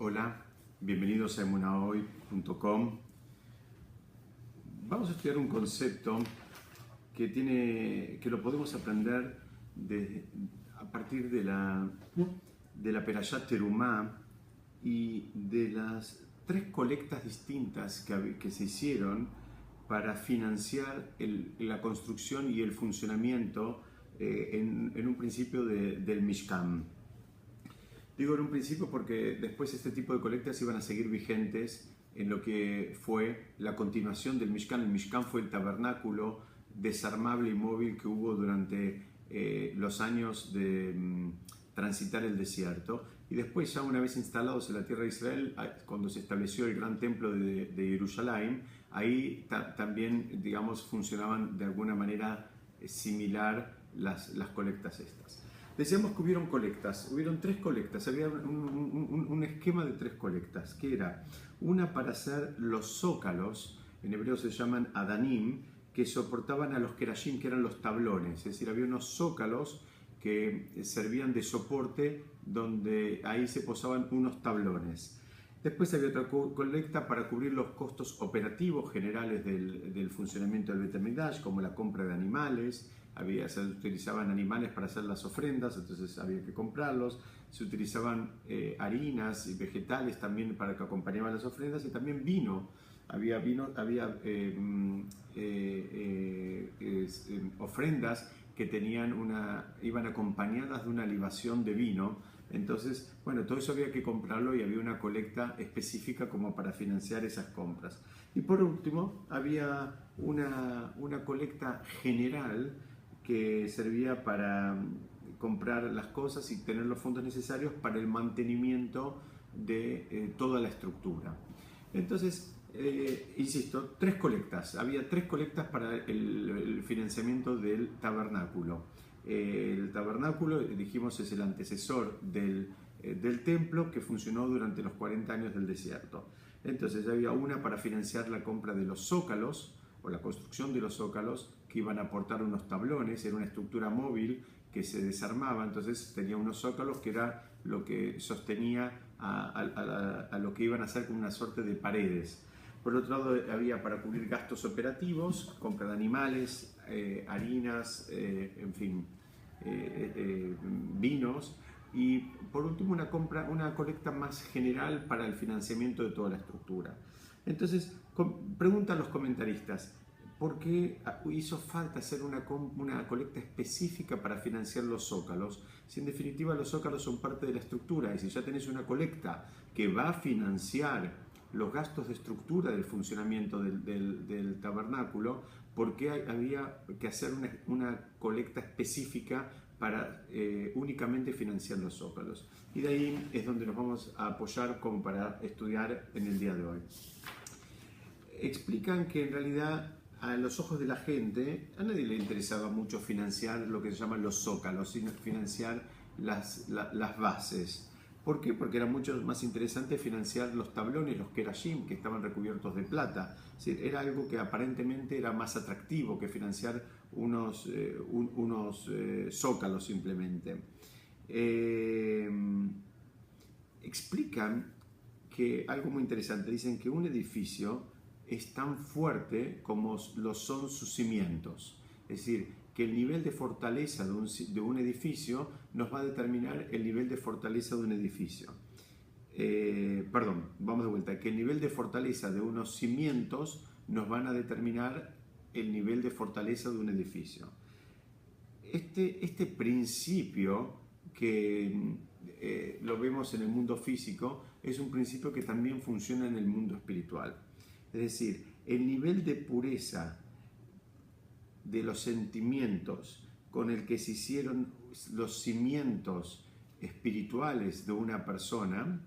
Hola, bienvenidos a emunahoy.com. Vamos a estudiar un concepto que lo podemos aprender a partir de la Perashat Terumá y de las tres colectas distintas que se hicieron para financiar la construcción y el funcionamiento en un principio del Mishkan. Digo en un principio porque después este tipo de colectas iban a seguir vigentes en lo que fue la continuación del Mishkan. El Mishkan fue el tabernáculo desarmable y móvil que hubo durante los años de transitar el desierto. Y después, ya una vez instalados en la tierra de Israel, cuando se estableció el gran templo de Jerusalén, ahí también, digamos, funcionaban de alguna manera similar las colectas estas. Decíamos que hubieron tres colectas, había un esquema de tres colectas, que era una para hacer los zócalos, en hebreo se llaman adanim, que soportaban a los kerashim, que eran los tablones, es decir, había unos zócalos que servían de soporte, donde ahí se posaban unos tablones. Después había otra colecta para cubrir los costos operativos generales del funcionamiento del Beit HaMikdash, como la compra de animales. Se utilizaban animales para hacer las ofrendas, entonces había que comprarlos. Se utilizaban harinas y vegetales también para que acompañaban las ofrendas, y también vino. Había ofrendas que iban acompañadas de una libación de vino. Entonces, bueno, todo eso había que comprarlo y había una colecta específica como para financiar esas compras. Y por último, había una colecta general que servía para comprar las cosas y tener los fondos necesarios para el mantenimiento de toda la estructura. Entonces, insisto, tres colectas. Había tres colectas para el financiamiento del tabernáculo. El tabernáculo, dijimos, es el antecesor del templo que funcionó durante los 40 años del desierto. Entonces había una para financiar la compra de los zócalos o la construcción de los zócalos, que iban a aportar unos tablones. Era una estructura móvil que se desarmaba, entonces tenía unos zócalos que era lo que sostenía a lo que iban a hacer como una suerte de paredes. Por otro lado, había para cubrir gastos operativos, compra de animales, harinas, en fin, vinos. Y por último, una colecta más general para el financiamiento de toda la estructura. Entonces, preguntan los comentaristas, ¿por qué hizo falta hacer una colecta específica para financiar los zócalos? Si en definitiva los zócalos son parte de la estructura, y si ya tenés una colecta que va a financiar los gastos de estructura del funcionamiento del tabernáculo, ¿por qué había que hacer una colecta específica para únicamente financiar los zócalos? Y de ahí es donde nos vamos a apoyar como para estudiar en el día de hoy. Explican que en realidad a los ojos de la gente, a nadie le interesaba mucho financiar lo que se llaman los zócalos, sino financiar las bases. ¿Por qué? Porque era mucho más interesante financiar los tablones, los kerashim, que estaban recubiertos de plata. Es decir, era algo que aparentemente era más atractivo que financiar unos zócalos simplemente. Explican que algo muy interesante, dicen que un edificio es tan fuerte como lo son sus cimientos. Es decir, que el nivel de fortaleza de un edificio nos va a determinar el nivel de fortaleza de un edificio. Vamos de vuelta. Que el nivel de fortaleza de unos cimientos nos van a determinar el nivel de fortaleza de un edificio. Este principio que lo vemos en el mundo físico es un principio que también funciona en el mundo espiritual. Es decir, el nivel de pureza de los sentimientos con el que se hicieron los cimientos espirituales de una persona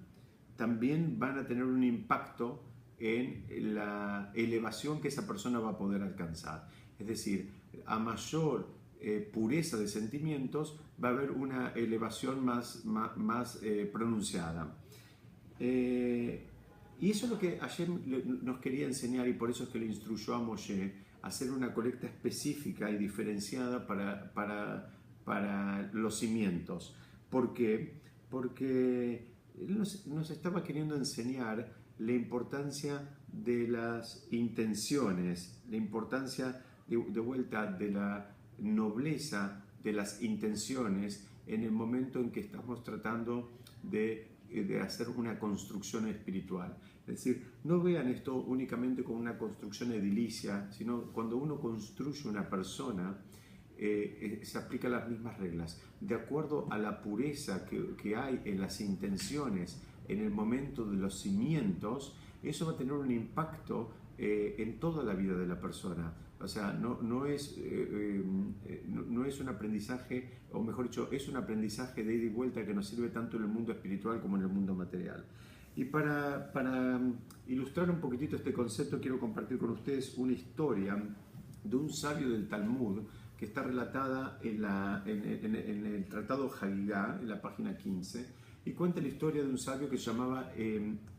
también van a tener un impacto en la elevación que esa persona va a poder alcanzar. Es decir, a mayor pureza de sentimientos va a haber una elevación más pronunciada. Y eso es lo que Hashem nos quería enseñar, y por eso es que le instruyó a Moshe a hacer una colecta específica y diferenciada para los cimientos. ¿Por qué? Porque nos estaba queriendo enseñar la importancia de las intenciones, la importancia de vuelta de la nobleza de las intenciones en el momento en que estamos tratando de hacer una construcción espiritual. Es decir, no vean esto únicamente como una construcción edilicia, sino cuando uno construye una persona, se aplican las mismas reglas. De acuerdo a la pureza que hay en las intenciones en el momento de los cimientos, eso va a tener un impacto en toda la vida de la persona. O sea, no es un aprendizaje, o mejor dicho, es un aprendizaje de ida y vuelta que nos sirve tanto en el mundo espiritual como en el mundo material. Y para ilustrar un poquitito este concepto, quiero compartir con ustedes una historia de un sabio del Talmud que está relatada en el Tratado Hagigá, en la página 15, y cuenta la historia de un sabio que se llamaba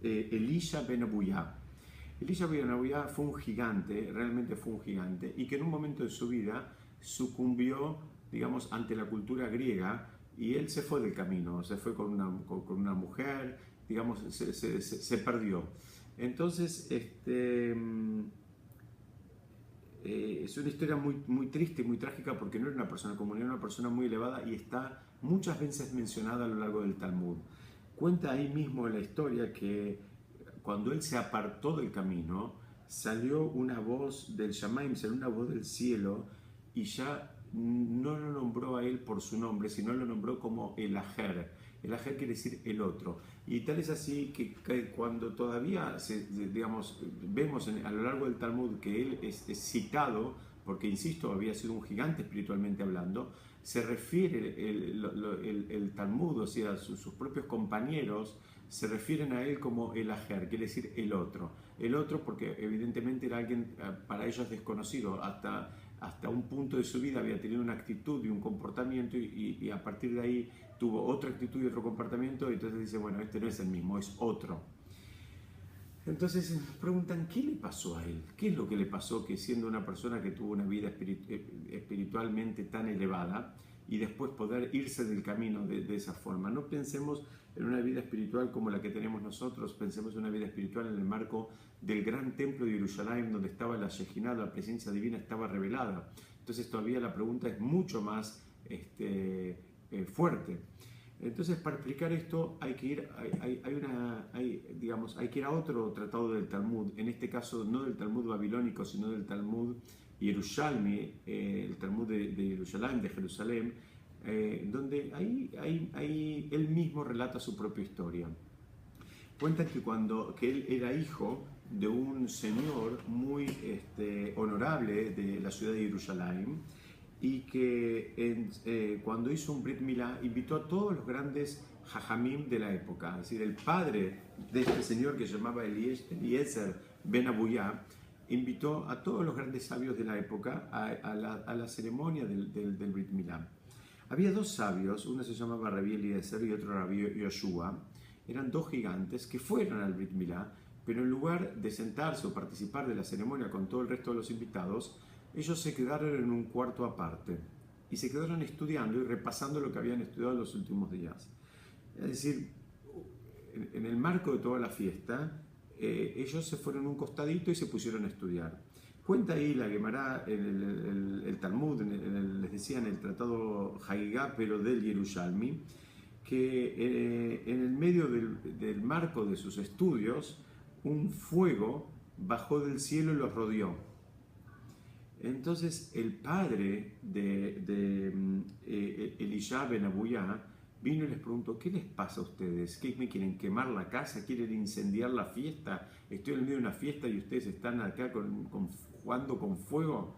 Elisha ben Abuyá. Elisha ben Abuyá fue un gigante, realmente fue un gigante, y que en un momento de su vida sucumbió, digamos, ante la cultura griega, y él se fue del camino, se fue con una mujer, digamos, se perdió. Entonces, es una historia muy triste, muy trágica, porque no era una persona común, era una persona muy elevada y está muchas veces mencionada a lo largo del Talmud. Cuenta ahí mismo en la historia que cuando él se apartó del camino, salió una voz del Shamaim, salió una voz del cielo, y ya no lo nombró a él por su nombre, sino lo nombró como el Ajer. El Ajer quiere decir el otro. Y tal es así que cuando todavía, digamos, vemos a lo largo del Talmud que él es citado, porque insisto, había sido un gigante espiritualmente hablando, se refiere el Talmud, o sea, sus propios compañeros, se refieren a él como el Ajer, quiere decir el otro. El otro porque evidentemente era alguien para ellos desconocido, hasta un punto de su vida había tenido una actitud y un comportamiento y a partir de ahí tuvo otra actitud y otro comportamiento, y entonces dice, bueno, este no es el mismo, es otro. Entonces preguntan, ¿qué le pasó a él? ¿Qué es lo que le pasó que siendo una persona que tuvo una vida espiritualmente tan elevada y después poder irse del camino de esa forma? No pensemos en una vida espiritual como la que tenemos nosotros, pensemos en una vida espiritual en el marco del gran templo de Jerusalén, donde estaba la Shejinah, la presencia divina estaba revelada. Entonces todavía la pregunta es mucho más fuerte. Entonces, para explicar esto hay que ir hay que ir a otro tratado del Talmud, en este caso no del Talmud babilónico, sino del Talmud Yerushalmi, el Talmud de Jerusalén, donde ahí él mismo relata su propia historia. Cuentan que él era hijo de un señor muy honorable de la ciudad de Jerusalén, y que cuando hizo un Brit Milá invitó a todos los grandes Jajamim de la época. Es decir, el padre de este señor que se llamaba Eliezer ben Abuyá invitó a todos los grandes sabios de la época a la ceremonia del Brit Milá. Había dos sabios, uno se llamaba Rabbi Eliezer y otro Rabbi Yoshua. Eran dos gigantes que fueron al Brit Milá, pero en lugar de sentarse o participar de la ceremonia con todo el resto de los invitados, ellos se quedaron en un cuarto aparte y se quedaron estudiando y repasando lo que habían estudiado en los últimos días. Es decir, en el marco de toda la fiesta, ellos se fueron un costadito y se pusieron a estudiar. Cuenta ahí la Gemara, el Talmud, les decía en el Tratado Hagigá, pero del Yerushalmi, que en el medio del marco de sus estudios, un fuego bajó del cielo y los rodeó. Entonces el padre de Elisha ben Abuyá vino y les preguntó, ¿qué les pasa a ustedes? ¿Qué me quieren quemar la casa? ¿Quieren incendiar la fiesta? Estoy en el medio de una fiesta y ustedes están acá jugando con fuego.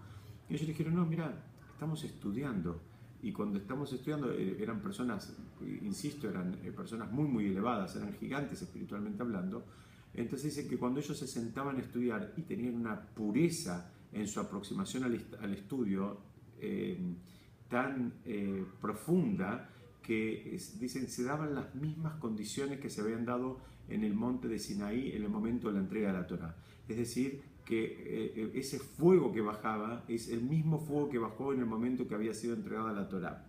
Y ellos dijeron, no, mira, estamos estudiando. Y cuando estamos estudiando eran personas, insisto, eran personas muy elevadas, eran gigantes espiritualmente hablando. Entonces dicen que cuando ellos se sentaban a estudiar y tenían una pureza en su aproximación al estudio tan profunda, que dicen se daban las mismas condiciones que se habían dado en el monte de Sinaí en el momento de la entrega de la Torá. Es decir, que ese fuego que bajaba es el mismo fuego que bajó en el momento que había sido entregada la Torá.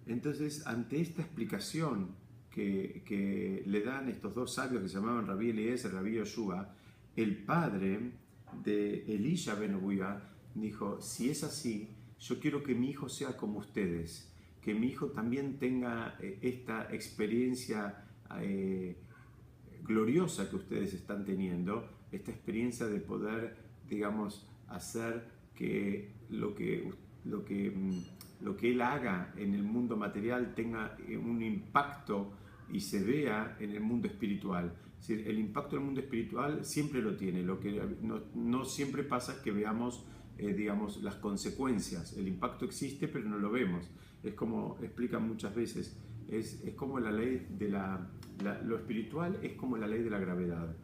Entonces, ante esta explicación que le dan estos dos sabios que se llamaban Rabí Eliezer y Rabí Yoshua, el padre de Elisha ben Abuya dijo: si es así, yo quiero que mi hijo sea como ustedes, que mi hijo también tenga esta experiencia gloriosa que ustedes están teniendo, esta experiencia de poder, digamos, hacer que lo que él haga en el mundo material tenga un impacto y se vea en el mundo espiritual. Es decir, el impacto en el mundo espiritual siempre lo tiene, lo que no siempre pasa es que veamos digamos, las consecuencias. El impacto existe, pero no lo vemos. Es como explican muchas veces, es como la ley de lo espiritual es como la ley de la gravedad.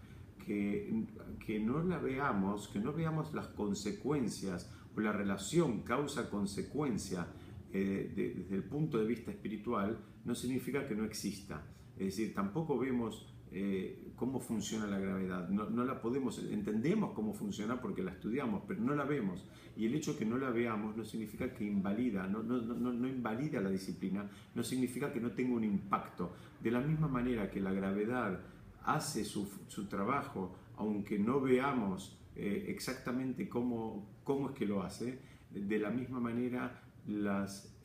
Que no la veamos, que no veamos las consecuencias o la relación causa-consecuencia desde el punto de vista espiritual, no significa que no exista. Es decir, tampoco vemos cómo funciona la gravedad, no la podemos, entendemos cómo funciona porque la estudiamos, pero no la vemos, y el hecho de que no la veamos no significa que invalida, no invalida la disciplina, no significa que no tenga un impacto. De la misma manera que la gravedad hace su trabajo, aunque no veamos exactamente cómo es que lo hace, de la misma manera las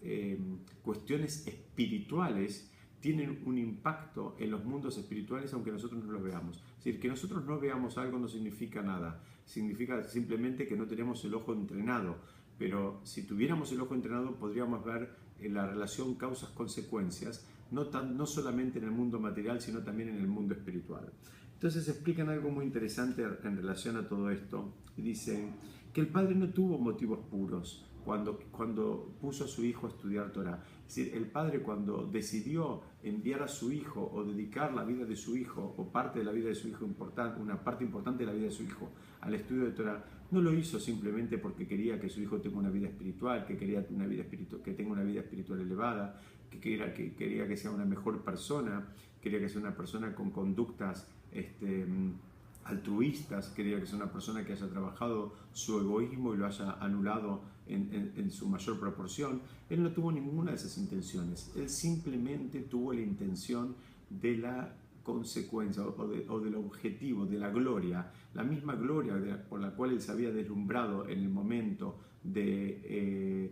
cuestiones espirituales tienen un impacto en los mundos espirituales aunque nosotros no lo veamos. Es decir, que nosotros no veamos algo no significa nada, significa simplemente que no tenemos el ojo entrenado, pero si tuviéramos el ojo entrenado podríamos ver la relación causas-consecuencias, no solamente en el mundo material, sino también en el mundo espiritual. Entonces explican algo muy interesante en relación a todo esto, y dicen que el padre no tuvo motivos puros cuando puso a su hijo a estudiar Torah. Es decir, el padre cuando decidió enviar a su hijo o dedicar la vida de su hijo o parte de la vida de su hijo, una parte importante de la vida de su hijo al estudio de Torah, no lo hizo simplemente porque quería que su hijo tenga una vida espiritual, que quería que tenga una vida espiritual elevada, que quería que sea una mejor persona, quería que sea una persona con conductas altruistas, quería que sea una persona que haya trabajado su egoísmo y lo haya anulado en su mayor proporción. Él no tuvo ninguna de esas intenciones, él simplemente tuvo la intención de la consecuencia o del objetivo, de la gloria, la misma gloria por la cual él se había deslumbrado en el momento de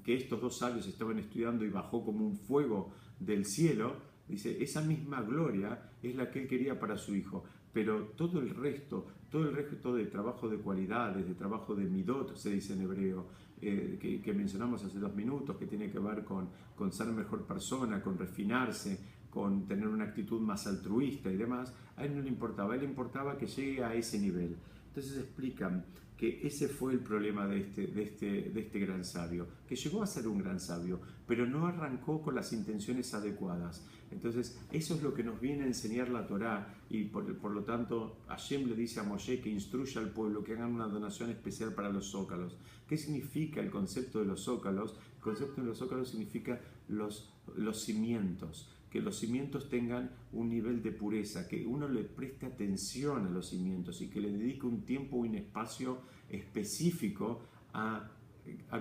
que estos dos sabios estaban estudiando y bajó como un fuego del cielo. Dice, esa misma gloria es la que él quería para su hijo, pero todo el resto de trabajo de cualidades, de trabajo de midot, se dice en hebreo, que mencionamos hace 2 minutos, que tiene que ver con ser mejor persona, con refinarse, con tener una actitud más altruista y demás, a él no le importaba, a él le importaba que llegue a ese nivel. Entonces explican que ese fue el problema de este gran sabio, que llegó a ser un gran sabio, pero no arrancó con las intenciones adecuadas. Entonces eso es lo que nos viene a enseñar la Torá, y por lo tanto Hashem le dice a Moshe que instruya al pueblo, que hagan una donación especial para los zócalos. ¿Qué significa el concepto de los zócalos? El concepto de los zócalos significa los cimientos, que los cimientos tengan un nivel de pureza, que uno le preste atención a los cimientos y que le dedique un tiempo y un espacio específico a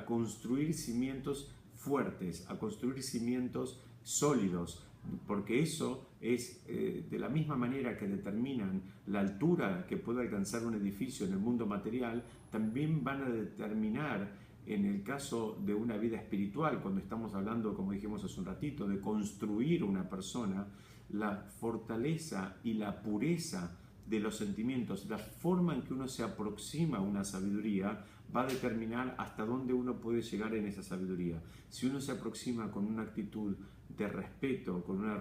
construir cimientos fuertes, a construir cimientos sólidos, porque eso es de la misma manera que determinan la altura que puede alcanzar un edificio en el mundo material, también van a determinar en el caso de una vida espiritual, cuando estamos hablando, como dijimos hace un ratito, de construir una persona, la fortaleza y la pureza de los sentimientos, la forma en que uno se aproxima a una sabiduría, va a determinar hasta dónde uno puede llegar en esa sabiduría. Si uno se aproxima con una actitud de respeto, con una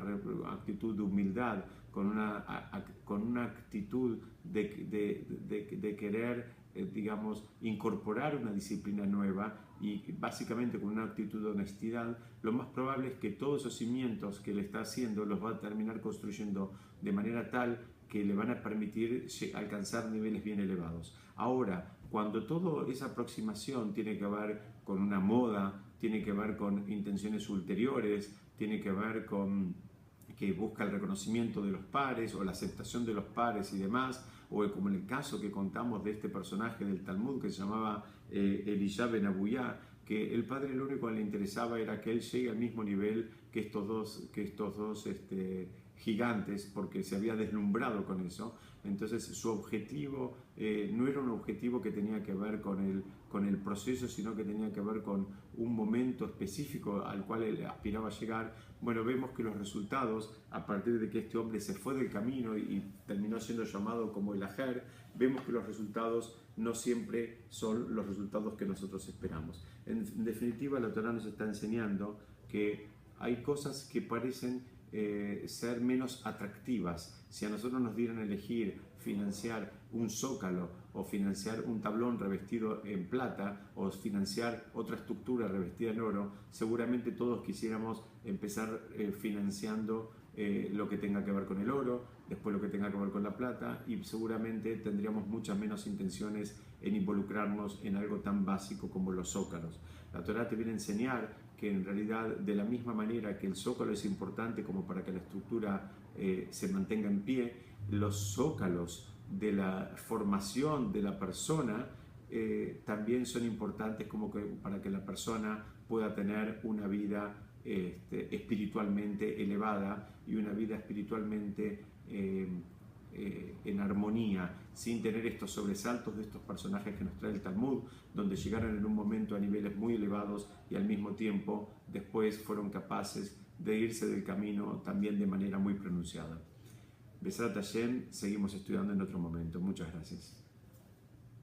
actitud de humildad, con una actitud de querer digamos, incorporar una disciplina nueva y básicamente con una actitud de honestidad, lo más probable es que todos esos cimientos que le está haciendo los va a terminar construyendo de manera tal que le van a permitir alcanzar niveles bien elevados. Ahora, cuando toda esa aproximación tiene que ver con una moda, tiene que ver con intenciones ulteriores, tiene que ver con que busca el reconocimiento de los pares o la aceptación de los pares y demás, o como en el caso que contamos de este personaje del Talmud que se llamaba Elisha ben Abuya, que el padre lo único que le interesaba era que él llegue al mismo nivel que estos dos gigantes, porque se había deslumbrado con eso. Entonces su objetivo no era un objetivo que tenía que ver con el proceso, sino que tenía que ver con un momento específico al cual él aspiraba a llegar. Bueno, vemos que los resultados, a partir de que este hombre se fue del camino y terminó siendo llamado como el Ajer, vemos que los resultados no siempre son los resultados que nosotros esperamos. En definitiva, la Torá nos está enseñando que hay cosas que parecen ser menos atractivas. Si a nosotros nos dieran a elegir financiar un zócalo o financiar un tablón revestido en plata o financiar otra estructura revestida en oro, seguramente todos quisiéramos empezar financiando lo que tenga que ver con el oro, después lo que tenga que ver con la plata, y seguramente tendríamos muchas menos intenciones en involucrarnos en algo tan básico como los zócalos. La Torá te viene a enseñar que en realidad, de la misma manera que el zócalo es importante como para que la estructura se mantenga en pie, los zócalos de la formación de la persona también son importantes como que para que la persona pueda tener una vida espiritualmente elevada y una vida espiritualmente en armonía, sin tener estos sobresaltos de estos personajes que nos trae el Talmud, donde llegaron en un momento a niveles muy elevados y al mismo tiempo después fueron capaces de irse del camino también de manera muy pronunciada. Besat Hashem, seguimos estudiando en otro momento. Muchas gracias.